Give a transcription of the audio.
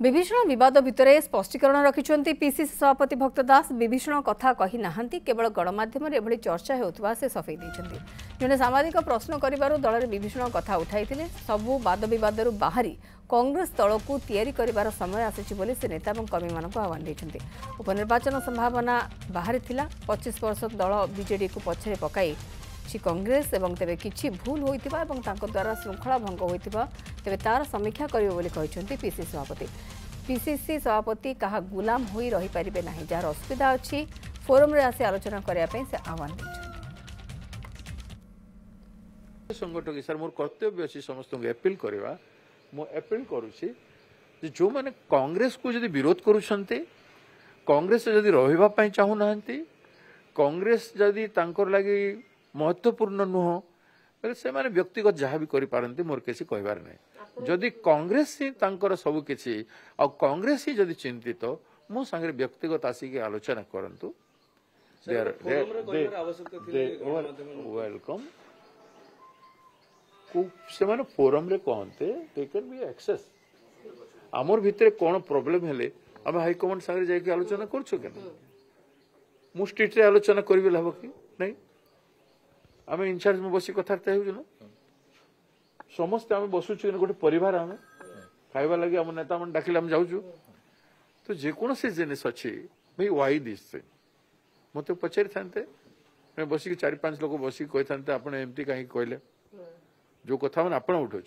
विभीषण विवाद भितर स्पष्टीकरण रखिंट पीसीसी सभापति भक्त दास। विभीषण कथा कही नाहंती, केवल गणमाध्यम एभली चर्चा होता से सफेई देइछन्ति। जने सामाजिक प्रश्न करिबारु दलरे विभीषण कथा उठाइथिले। सबु वाद विवादरु बाहरी कांग्रेस दलकु तैयारी करिबार समय आसिछि बोली से नेता और कर्मी मानक आह्वान देइछन्ति। उपनिर्वाचन संभावना बाहरी थिला। 25% दल बीजेडी को पछरे पकाई कांग्रेस एवं तेबे किछि भूल होइतिबा एवं तांको द्वारा श्रृंखला भंग होइतिबा तेबे तार समीक्षा करिवे बोली कहिसन्ति पीसीसी सभापति। पीसीसी सभापति कहा गुलाम होई रही परिबे नाही, जार असुविधा अछि फोरम रे आसी आलोचना करिया पे से आह्वान दैछन्ति। संगठन के सर मोर कर्तव्य अछि समस्त अपील करबा। मो अपील करूछि जे जो माने कांग्रेस को जदि विरोध करूछन्ते, कांग्रेस जदि रहिबा पई चाहू नाहंती, कांग्रेस जदि तांकर लागि महत्वपूर्ण नुह बोले से माने व्यक्तिगत जहाँ भी करि पारंती, मोर किसी कहबार नहीं। जदि कांग्रेस ही तांकर सब किछि आ कांग्रेस ही जदि चिंतित मो संगे व्यक्तिगत आसिक आलोचना करंतु। वेलकम से माने फोरम रे कहते दे कैन बी एक्सेस। आमर भितरे कोन प्रॉब्लम हेले आम हाईकमांड संगे जाके आलोचना करछु केन मु स्ट्रीट रे आलोचना करबे लाभ कि नहीं। आम इनचार्ज में बस कथबार्ता हो समस्ते आम बसुचु गोटे परिवार आम खाइबा लगे आम नेता मन डाकिले आम जाऊँ। तो जेकोसी जिनिस अच्छी भाई वाई दिस मत पचारि था बसिक 4-5 लोग बसिक कही था आप एमती कहीं कहले जो कथा मैंने आप उठाऊँ